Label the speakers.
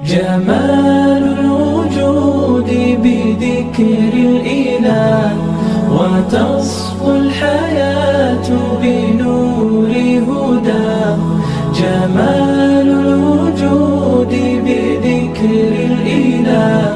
Speaker 1: جمال الوجود بذكر الإله، وتصفو الحياة بنور هداه. جمال الوجود بذكر الإله،